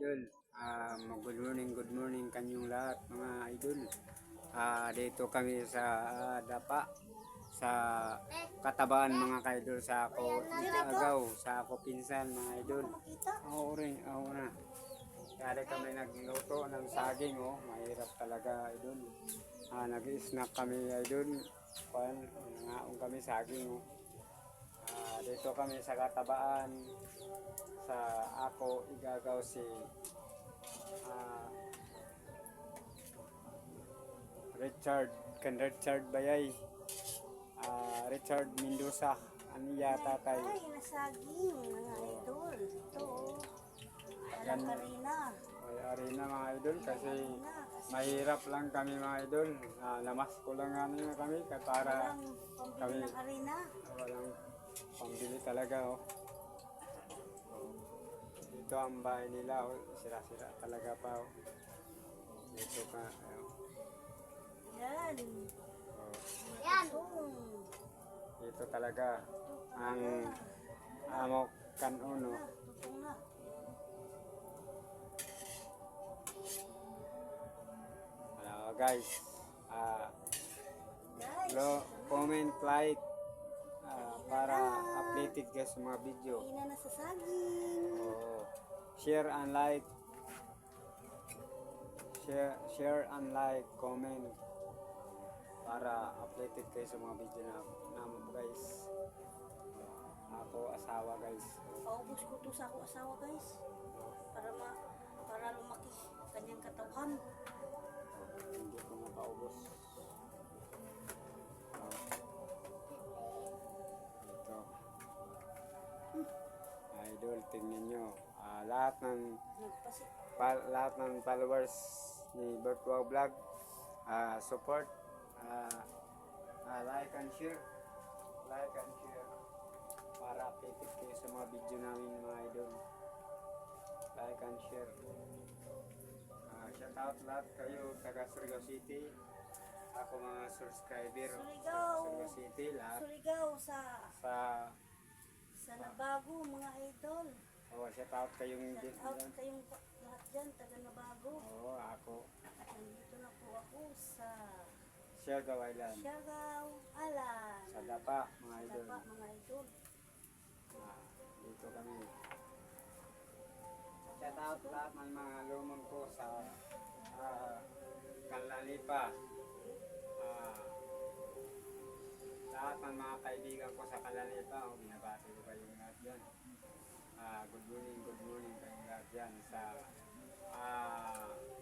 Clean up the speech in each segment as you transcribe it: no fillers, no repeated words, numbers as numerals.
idol. Good morning kanyong lahat mga idol. Dito kami sa Dapa, sa Katabaan mga kaidol, sa ako agaw, sa ako pinsan mga idol. Oo rin, oo na. Kaya kami nagluto ng saging, mahirap talaga idol. Nag-snack kami idol. Nangaong kami saging, dito kami sa Katabaan, sa ako igagaw si Richard Bayay, Richard Mendoza, aniya tatay. Ay, nasaging mga idol. Ito, Yan, Arena. arena mga idol kasi mahirap lang kami mga idol. Lamas ko lang nga kami para Walang kami pambili ng arena. walang pambili talaga. Ito ang bahay nila, sira-sira talaga pa. Dito ka, Yan. Yan. dito talaga ang amok kanuno. Tutong na. Guys, Guys, comment, like, para updated ka sa mga video. ina na sa saging. Share and like. Share and like, comment para updated kayo sa mga video namin guys. Ako asawa guys. Paubos ko to sa ako asawa guys. Para lumaki kanyang katawan. Hindi ko mapaubos. Ito. Idol, tingnan nyo. Lahat ng followers ni Virtual Vlog, support, like and share para updated kayo sa mga video namin mga idol. Like and share. Shout out lahat kayo taga Surigao City. Ako mga subscriber Surigao City lahat. Surigao sa Sa Nabago mga idol. shout out kayong Shout out kayong lahat dyan, taga Nabago. ako Nandito na po ako sa Siargao Island. Siargao Island. Sa Dapa mga idol. Dapa mga idol. Dito kami. Shout out lahat ng mga lumon ko sa Kalalipa. Lahat ng mga kaibigan ko sa Kalalipa, binabati ko kayong lahat dyan. Good morning kayong lahat dyan sa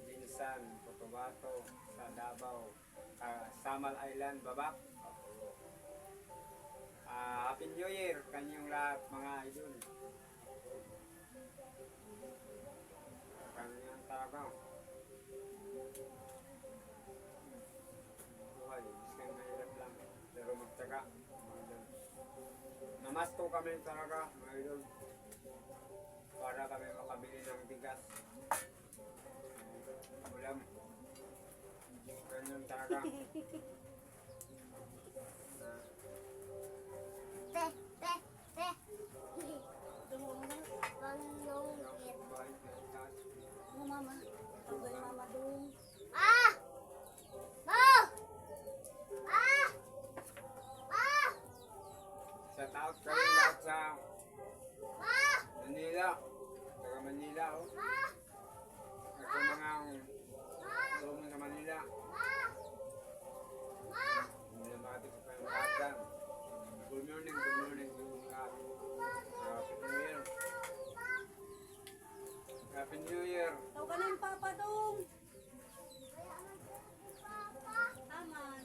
Binsan, Cotabato, sa Davao, Samal Island, Babak. Happy New Year kanyang lahat mga idol. Kanyang tagaw. Buhay, isang mahirap lang. Pero magtaga. Namasto kami talaga mga idol. Para kami makabili ng bigas. Ulam. Ganyan talaga. Ano mama? Tawagay mama doon. Shout out kayo lahat sa Manila. Taga Manila, Ito mga lumon sa Manila. Binabati ko kayo lahat dyan. Good morning yung lahat. Happy New Year. Happy New Year. Tawagan na yung papa doon. Aman.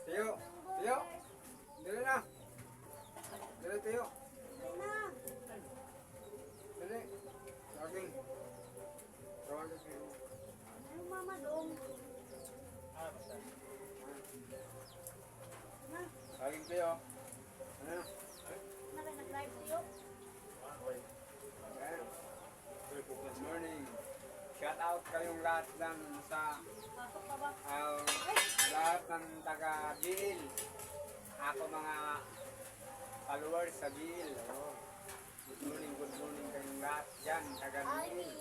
Tiyo. Dili na. Dili, Tiyo. Ay na. Dili. Saging. Tawagin kayo. Ano mama doon? Na. Saging Tiyo. Ano? Nag-live tayo. Good morning. Shout out kayong lahat lang sa Pasok pa ba? lahat ng taga-Gilil. Ako mga followers sa Bill. Oh. Good morning kayong lahat dyan. Taga-Bill.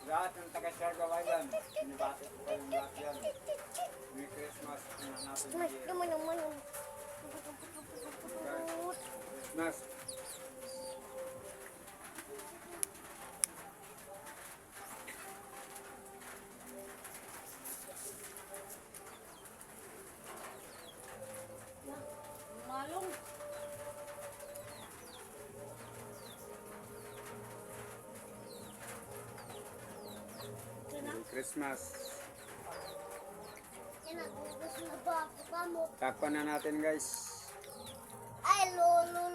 Lahat ng taga-Siargao Island. Binibati ko kayong lahat yan. Merry Christmas. Mas naman naman. Christmas. Malong. Merry Christmas. Yan ang gusto na ba ako pa mo? Takpan na natin guys. Ay, lolo.